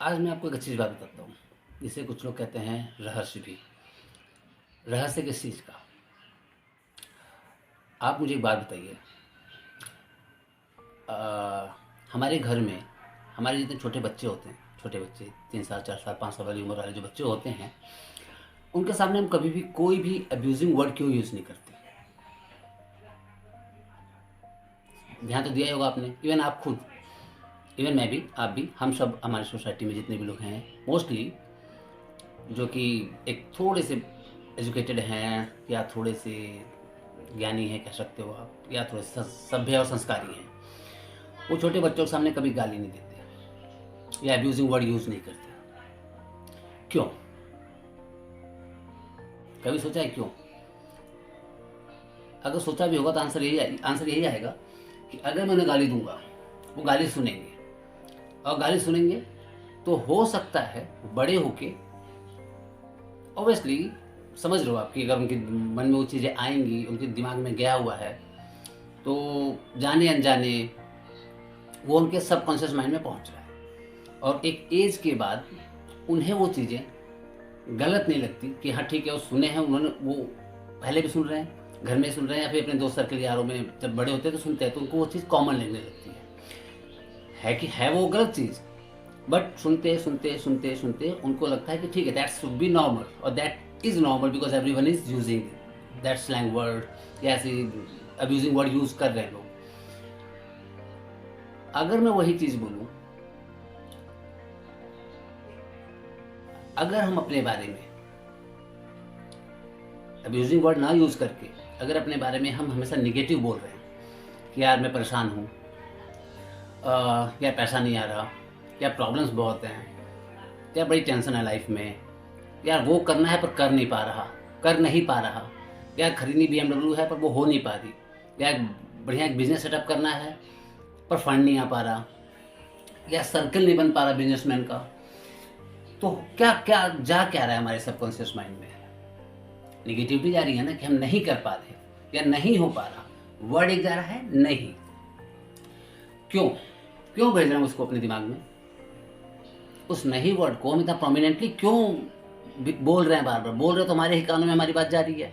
आज मैं आपको एक अच्छी बात बताता हूँ, जिसे कुछ लोग कहते हैं रहस्य भी। रहस्य किस चीज़ का? आप मुझे एक बात बताइए। हमारे घर में हमारे जितने छोटे बच्चे होते हैं, छोटे बच्चे 3 साल 4 साल 5 साल वाली उम्र वाले जो बच्चे होते हैं, उनके सामने हम कभी भी कोई भी अब्यूजिंग वर्ड क्यों यूज़ नहीं करते? ध्यान तो दिया ही होगा आपने। इवन आप खुद, इवन मैं भी, आप भी, हम सब, हमारी सोसाइटी में जितने भी लोग हैं मोस्टली, जो कि एक थोड़े से एजुकेटेड हैं या थोड़े से ज्ञानी हैं कह सकते हो आप, या थोड़े से सभ्य और संस्कारी हैं, वो छोटे बच्चों के सामने कभी गाली नहीं देते या अब्यूजिंग वर्ड यूज़ नहीं करते। क्यों? कभी सोचा है क्यों? अगर सोचा भी होगा तो आंसर यही आएगा कि अगर मैं उन्हें गाली दूंगा, वो गाली सुनेंगे, और गाली सुनेंगे तो हो सकता है बड़े होके, ऑब्वियसली समझ रहे हो आपकी, अगर उनके मन में वो चीज़ें आएंगी, उनके दिमाग में गया हुआ है, तो जाने अनजाने वो उनके सबकॉन्शियस माइंड में पहुंच रहा है, और एक एज के बाद उन्हें वो चीज़ें गलत नहीं लगती कि हाँ ठीक है, वो सुने हैं उन्होंने, वो पहले भी सुन रहे हैं, घर में सुन रहे हैं, या फिर अपने दोस्त सर्कल यारों में जब बड़े होते हैं तो सुनते हैं, तो उनको वो चीज़ कॉमन लगने लगती है कि है वो गलत चीज़, बट सुनते सुनते सुनते सुनते उनको लगता है कि ठीक है, दैट शुड बी नॉर्मल, और that is normal because everyone is using that slang word या ऐसे अब्यूजिंग वर्ड यूज़ कर रहे हैं लोग। अगर मैं वही चीज़ बोलूँ, अगर हम अपने बारे में अब्यूजिंग वर्ड ना यूज़ करके, अगर अपने बारे में हम हमेशा निगेटिव बोल रहे हैं कि यार मैं परेशान हूँ, यार पैसा नहीं आ रहा, यार प्रॉब्लम्स बहुत हैं, यार बड़ी टेंशन है लाइफ में, यार वो करना है पर कर नहीं पा रहा, यार खरीदनी BMW है पर वो हो नहीं पा रही, यार बढ़िया एक बिजनेस सेटअप करना है पर फंड नहीं आ पा रहा, या सर्कल नहीं बन पा रहा बिजनेसमैन का, तो क्या क्या क्या रहा है हमारे सबकॉन्शियस माइंड में? निगेटिविटी जा रही है ना, कि हम नहीं कर पा रहे या नहीं हो पा रहा। वर्ड एक जा रहा है नहीं। क्यों? क्यों भेज रहे हैं उसको अपने दिमाग में? उस नहीं वर्ड को हम इतना प्रोमिनेंटली क्यों बोल रहे हैं? बार बार बोल रहे हो तो हमारे ही कानों में हमारी बात जा रही है।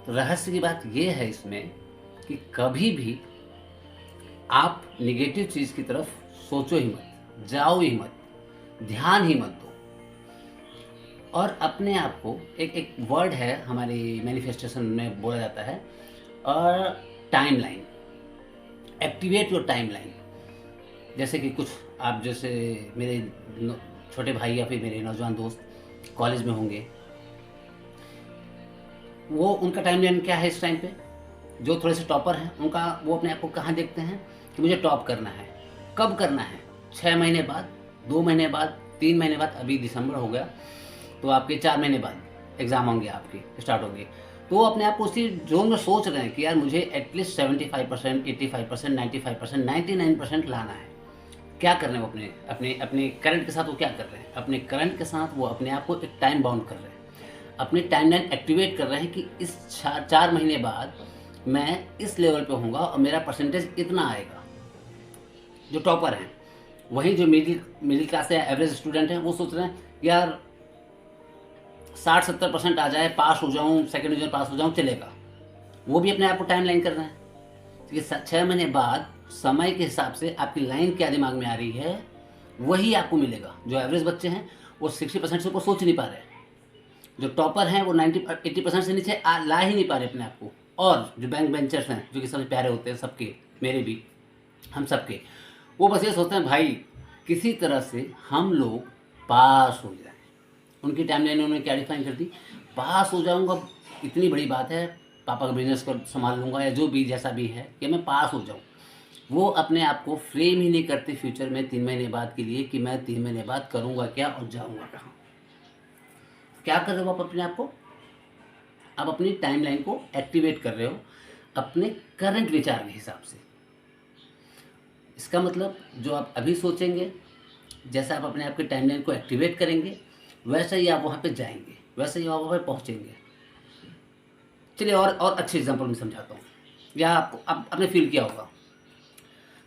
तो रहस्य की बात यह है इसमें कि कभी भी आप निगेटिव चीज़ की तरफ सोचो ही मत, जाओ ही मत, ध्यान ही मत दो, और अपने आप को एक एक वर्ड है हमारे मैनिफेस्टेशन में बोला जाता है, और टाइमलाइन, एक्टिवेट योर टाइमलाइन। जैसे कि कुछ आप, जैसे मेरे छोटे भाई या फिर मेरे नौजवान दोस्त कॉलेज में होंगे, वो उनका टाइमलाइन क्या है इस टाइम पे? जो थोड़े से टॉपर हैं उनका, वो अपने आप को कहाँ देखते हैं कि मुझे टॉप करना है। कब करना है? 6 महीने बाद, 2 महीने बाद, 3 महीने बाद, अभी दिसंबर हो गया तो आपके 4 महीने बाद एग्ज़ाम होंगे, आपके स्टार्ट होंगे, तो वो अपने आप को उसी जोन में सोच रहे हैं कि यार मुझे एटलीस्ट 75%, 85%, 95%, 99% लाना है। क्या कर रहे हैं वो अपने अपने अपने करंट के साथ? वो क्या कर रहे हैं अपने करंट के साथ? वो अपने आप को एक टाइम बाउंड कर रहे हैं, अपनी टाइमलाइन एक्टिवेट कर रहे हैं कि इस 4 महीने बाद मैं इस लेवल पे होऊंगा और मेरा परसेंटेज इतना आएगा। जो टॉपर हैं, वहीं जो मिडिल क्लास या एवरेज स्टूडेंट हैं, वो सोच रहे हैं यार 60-70% आ जाए, पास हो जाऊँ, सेकेंड डिवीजन पास हो जाऊँ, चलेगा। वो भी अपने आप को टाइम लाइन कर रहे हैं कि 6 महीने बाद समय के हिसाब से आपकी लाइन क्या दिमाग में आ रही है, वही आपको मिलेगा। जो एवरेज बच्चे हैं वो 60% से ऊपर सोच नहीं पा रहे, जो टॉपर हैं वो 80% से नीचे ला ही नहीं पा रहे अपने आप को, और जो बैंक बेंचर्स हैं जो कि सबसे प्यारे होते हैं सबके, मेरे भी, हम सबके, वो बस ये सोचते हैं भाई किसी तरह से हम लोग पास हो जाए। उनकी टाइमलाइन उन्होंने क्या डिफाइन कर दी? पास हो जाऊंगा, इतनी बड़ी बात है, पापा का बिजनेस कर संभाल लूँगा, या जो भी जैसा भी है कि मैं पास हो जाऊँ। वो अपने आप को फ्रेम ही नहीं करते फ्यूचर में 3 महीने बाद के लिए कि मैं 3 महीने बाद करूँगा क्या और जाऊँगा कहाँ। क्या कर रहे हो आप अपने आप को? आप अपनी टाइमलाइन को एक्टिवेट कर रहे हो अपने करंट विचार के हिसाब से। इसका मतलब जो आप अभी सोचेंगे, जैसा आप अपने आप के टाइमलाइन को एक्टिवेट करेंगे, वैसे ही आप वहाँ पे जाएंगे, वैसे ही आप वहाँ पे पहुँचेंगे। चलिए और अच्छे एग्जांपल में समझाता हूँ, या आपने फील किया होगा,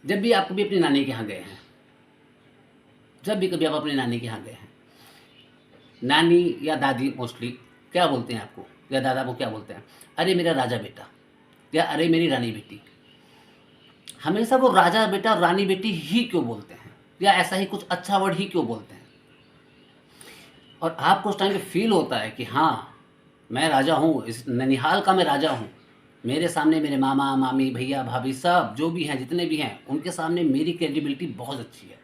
जब भी आप कभी अपनी नानी के यहाँ गए हैं, जब भी कभी आप अपनी नानी के यहाँ गए हैं, नानी या दादी मोस्टली क्या बोलते हैं आपको, या दादा को क्या बोलते हैं? अरे मेरा राजा बेटा, या अरे मेरी रानी बेटी। हमेशा वो राजा बेटा और रानी बेटी ही क्यों बोलते हैं, या ऐसा ही कुछ अच्छा वर्ड ही क्यों बोलते हैं? और आपको उस टाइम पे फील होता है कि हाँ, मैं राजा हूँ, इस ननिहाल का मैं राजा हूँ। मेरे सामने मेरे मामा मामी भैया भाभी सब जो भी हैं, जितने भी हैं, उनके सामने मेरी क्रेडिबिलिटी बहुत अच्छी है,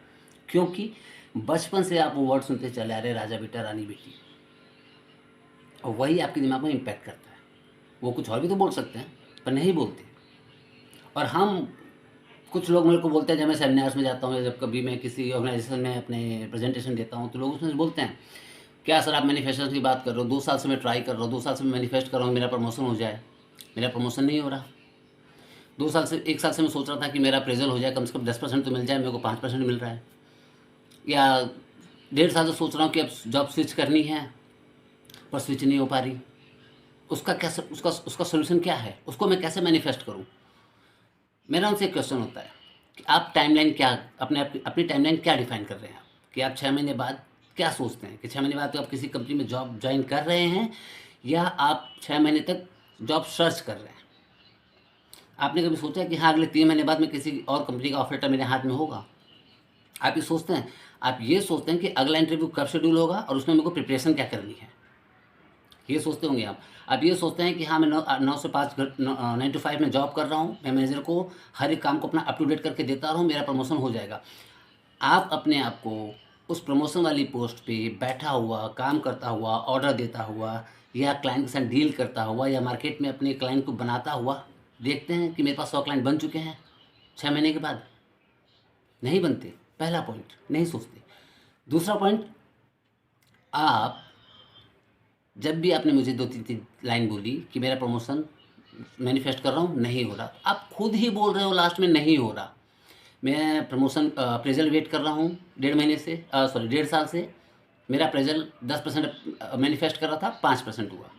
क्योंकि बचपन से आप वो वर्ड सुनते चले आ रहे, राजा बेटा रानी बेटी, और वही आपके दिमाग में इम्पैक्ट करता है। वो कुछ और भी तो बोल सकते हैं, पर नहीं बोलते। और हम कुछ लोग मेरे को बोलते हैं, जब मैं सेमिनार्स में जाता हूँ या जब कभी मैं किसी ऑर्गेनाइजेशन में अपने प्रेजेंटेशन देता हूँ, तो लोग उसमें बोलते हैं, क्या सर आप मैनिफेस्टेशन की बात कर रहे हो, 2 साल से मैं ट्राई कर रहा हूँ, 2 साल से मैं मैनिफेस्ट कर रहा हूँ मेरा प्रमोशन हो जाए। मेरा प्रमोशन नहीं हो रहा। 2 साल से 1 साल से मैं सोच रहा था कि मेरा अप्रेजल हो जाए, कम से कम 10% तो मिल जाए, मेरे को 5% मिल रहा है। या 1.5 साल से सोच रहा हूँ कि अब जॉब स्विच करनी है, पर स्विच नहीं हो पा रही। उसका क्या उसका सोल्यूशन क्या है, उसको मैं कैसे मैनिफेस्ट करूँ? मेरा उनसे एक क्वेश्चन होता है कि आप टाइमलाइन क्या अपनी टाइमलाइन क्या डिफाइन कर रहे हैं, कि आप 6 महीने बाद क्या सोचते हैं, कि 6 महीने बाद तो आप किसी कंपनी में जॉब ज्वाइन कर रहे हैं, या आप 6 महीने तक जॉब सर्च कर रहे हैं? आपने कभी सोचा है कि हाँ, अगले 3 महीने बाद में किसी और कंपनी का ऑफर लेटर मेरे हाथ में होगा? आप ये सोचते हैं? आप ये सोचते हैं कि अगला इंटरव्यू कब शेड्यूल होगा और उसमें मेरे को प्रिपरेशन क्या करनी है, ये सोचते होंगे आप। आप ये सोचते हैं कि हाँ, मैं 9 से 5 9 to 5 में जॉब कर रहा हूँ, मैं मैनेजर को हर एक काम को अपना अप टू डेट करके देता रहूँ, मेरा प्रमोशन हो जाएगा। आप अपने आप को उस प्रमोशन वाली पोस्ट पे बैठा हुआ, काम करता हुआ, ऑर्डर देता हुआ, या क्लाइंट के साथ डील करता हुआ, या मार्केट में अपने क्लाइंट को बनाता हुआ देखते हैं कि मेरे पास 100 क्लाइंट बन चुके हैं 6 महीने के बाद? नहीं बनते। पहला पॉइंट, नहीं सोचते। दूसरा पॉइंट, आप जब भी आपने मुझे 2-3 लाइन बोली कि मेरा प्रमोशन मैनिफेस्ट कर रहा हूँ, नहीं हो रहा, आप खुद ही बोल रहे हो लास्ट में नहीं हो रहा। मैं प्रमोशन अप्रेजल वेट कर रहा हूँ 1.5 महीने से, सॉरी 1.5 साल से। मेरा अप्रेजल 10% मैनिफेस्ट कर रहा था, 5% हुआ।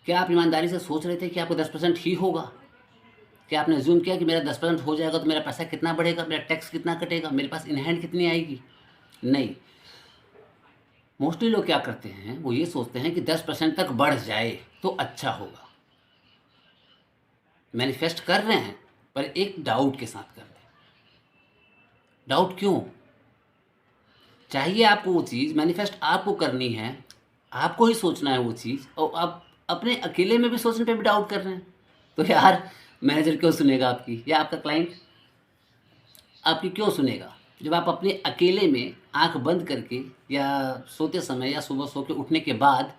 क्या आप ईमानदारी से सोच रहे थे कि आपको 10% ही होगा? क्या आपने अज्यूम किया कि मेरा 10% हो जाएगा तो मेरा पैसा कितना बढ़ेगा, मेरा टैक्स कितना कटेगा, मेरे पास इन हैंड कितनी आएगी? नहीं। मोस्टली लोग क्या करते हैं, वो ये सोचते हैं कि 10% तक बढ़ जाए तो अच्छा होगा। मैनिफेस्ट कर रहे हैं, पर एक डाउट के साथ कर रहे हैं। डाउट क्यों? चाहिए आपको वो चीज़, मैनिफेस्ट आपको करनी है, आपको ही सोचना है वो चीज़, और आप अपने अकेले में भी सोचने पे भी डाउट कर रहे हैं। तो यार, मैनेजर क्यों सुनेगा आपकी, या आपका क्लाइंट आपकी क्यों सुनेगा? जब आप अपने अकेले में आंख बंद करके, या सोते समय, या सुबह सो के उठने के बाद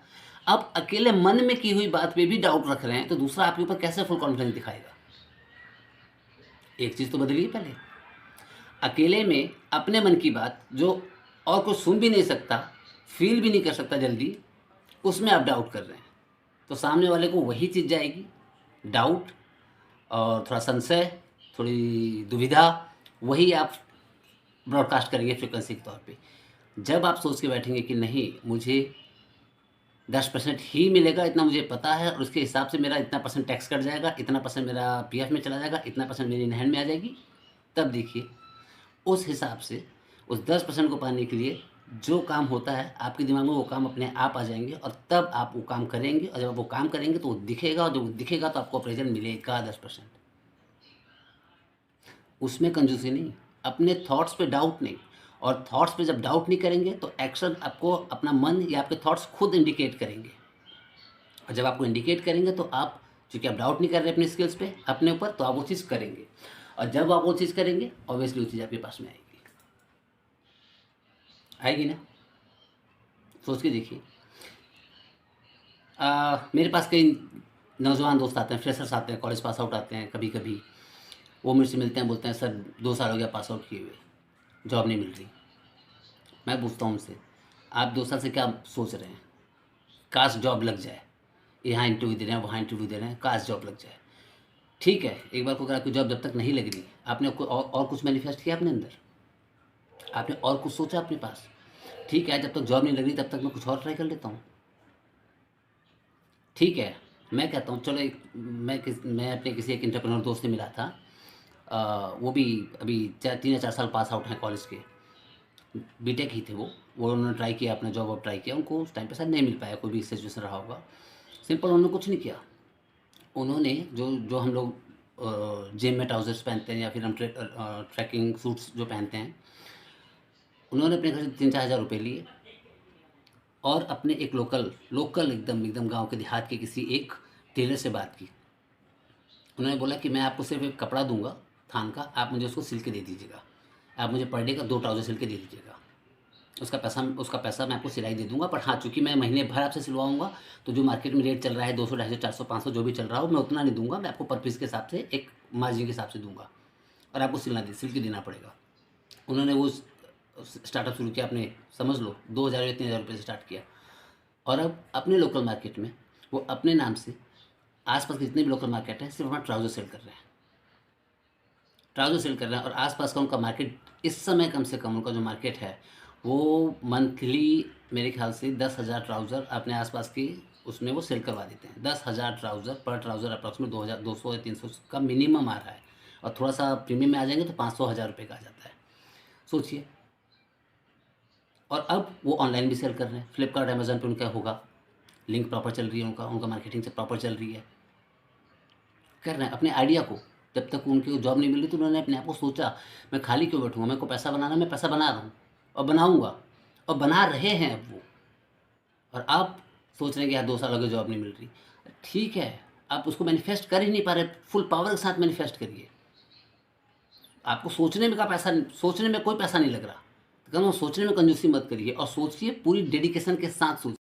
आप अकेले मन में की हुई बात पे भी डाउट रख रहे हैं, तो दूसरा आपके ऊपर कैसे फुल कॉन्फिडेंस दिखाएगा? एक चीज़ तो बदलिए पहले। अकेले में अपने मन की बात, जो और कोई सुन भी नहीं सकता, फील भी नहीं कर सकता जल्दी, उसमें आप डाउट कर रहे हैं, तो सामने वाले को वही चीज़ जाएगी, डाउट और थोड़ा संशय, थोड़ी दुविधा, वही आप ब्रॉडकास्ट करेंगे फ्रिक्वेंसी के तौर पे। जब आप सोच के बैठेंगे कि नहीं, मुझे 10% ही मिलेगा, इतना मुझे पता है, और उसके हिसाब से मेरा इतना % टैक्स कट जाएगा, इतना % मेरा पीएफ में चला जाएगा, इतना % मेरी हैंड में आ जाएगी, तब देखिए उस हिसाब से उस 10% को पाने के लिए जो काम होता है आपके दिमाग में, वो काम अपने आप आ जाएंगे, और तब आप वो काम करेंगे, और जब आप वो काम करेंगे तो वो दिखेगा, और जब वो दिखेगा तो आपको अप्रेजल मिलेगा 10%। उसमें कंजूसी नहीं, अपने थॉट्स पे डाउट नहीं। और थॉट्स पे जब डाउट नहीं करेंगे तो एक्शन आपको अपना मन या आपके थॉट्स खुद इंडिकेट करेंगे, और जब आपको इंडिकेट करेंगे तो आप, चूँकि आप डाउट नहीं कर रहे अपनी स्किल्स पे, अपने ऊपर, तो आप वो चीज़ करेंगे, और जब आप वो चीज़ करेंगे ऑब्वियसली वो चीज़ आपके पास में आएगी। आएगी ना? सोच के देखिए। मेरे पास कई नौजवान दोस्त आते हैं, फ्रेशर्स आते हैं, कॉलेज पास आउट आते हैं, कभी कभी वो मुझसे मिलते हैं, बोलते हैं सर 2 साल हो गया पास आउट किए हुए, जॉब नहीं मिल रही। मैं पूछता हूँ उनसे, आप 2 साल से क्या सोच रहे हैं? काश जॉब लग जाए, यहाँ इंटरव्यू दे रहे हैं, वहाँ इंटरव्यू दे रहे हैं, काश जॉब लग जाए। ठीक है, एक बार को अगर आपकी जॉब जब तक नहीं लग रही, आपने और कुछ मैनिफेस्ट किया अपने अंदर, आपने और कुछ सोचा अपने पास? ठीक है, जब तक जॉब नहीं लग रही तब तक मैं कुछ और ट्राई कर लेता हूँ। ठीक है, मैं कहता हूँ चलो मैं अपने किसी एक एंटरप्रेन्योर दोस्त से मिला था, वो भी अभी 3 या 4 साल पास आउट हैं कॉलेज के। बीटेक ही थे वो उन्होंने ट्राई किया, अपना जॉब ट्राई किया, उनको उस टाइम पे शायद नहीं मिल पाया, कोई भी सिचुएशन रहा होगा। सिंपल उन्होंने कुछ नहीं किया। उन्होंने जो जो हम लोग जिम में ट्राउजर्स पहनते हैं या फिर हम ट्रैकिंग सूट्स जो पहनते हैं, उन्होंने अपने घर से 3-4 हज़ार रुपये लिए और अपने एक लोकल लोकल एकदम एकदम गांव के देहात के किसी एक टेलर से बात की। उन्होंने बोला कि मैं आपको सिर्फ एक कपड़ा दूंगा थान का, आप मुझे उसको सिल के दे दीजिएगा, आप मुझे पर डे का 2 ट्राउज़र सिल के दे दीजिएगा, उसका पैसा मैं आपको सिलाई दे दूंगा। पर हाँ, चूँकि मैं महीने भर आपसे सिलवाऊंगा तो जो मार्केट में रेट चल रहा है 200, 250, 400, 500 जो भी चल रहा हो, मैं उतना नहीं दूंगा, मैं आपको पर पीस के हिसाब से एक मार्जिन के हिसाब से दूंगा और आपको सिल के देना पड़ेगा। उन्होंने वो स्टार्टअप शुरू किया, आपने समझ लो 2,000 या 3,000 रुपये से स्टार्ट किया और अब अपने लोकल मार्केट में वो अपने नाम से आसपास के जितने भी लोकल मार्केट हैं सिर्फ अपना ट्राउज़र सेल कर रहे हैं, ट्राउज़र सेल कर रहे हैं। और आसपास का उनका मार्केट इस समय कम से कम उनका जो मार्केट है वो मंथली मेरे ख्याल से 10,000 ट्राउज़र अपने आसपास की उसमें वो सेल करवा देते हैं। 10,000 ट्राउज़र पर ट्राउज़र अप्रॉक्सीमेट 2,000, 200 या 300 का मिनिमम आ रहा है और थोड़ा सा प्रीमियम में आ जाएंगे तो 500, 1,000 रुपये का आ जाता है, सोचिए। और अब वो ऑनलाइन भी सेल कर रहे हैं, फ्लिपकार्ट अमेज़न पे उनका होगा, लिंक प्रॉपर चल रही है, उनका मार्केटिंग से प्रॉपर चल रही है, कर रहे हैं अपने आइडिया को। जब तक उनकी जॉब नहीं मिल रही तो उन्होंने अपने आप को सोचा, मैं खाली क्यों बैठूँगा, मेरे को पैसा बनाना है, मैं पैसा बना रहा हूँ और बनाऊँगा, और बना रहे हैं अब वो। और आप सोच रहे हैं कि यार 2 साल हो गए जॉब नहीं मिल रही, ठीक है, आप उसको मैनिफेस्ट कर ही नहीं पा रहे, फुल पावर के साथ मैनिफेस्ट करिए। आपको सोचने में कोई पैसा नहीं लग रहा, तो कम सोचने में कंजूसी मत करिए और सोचिए, पूरी डेडिकेशन के साथ सोचिए।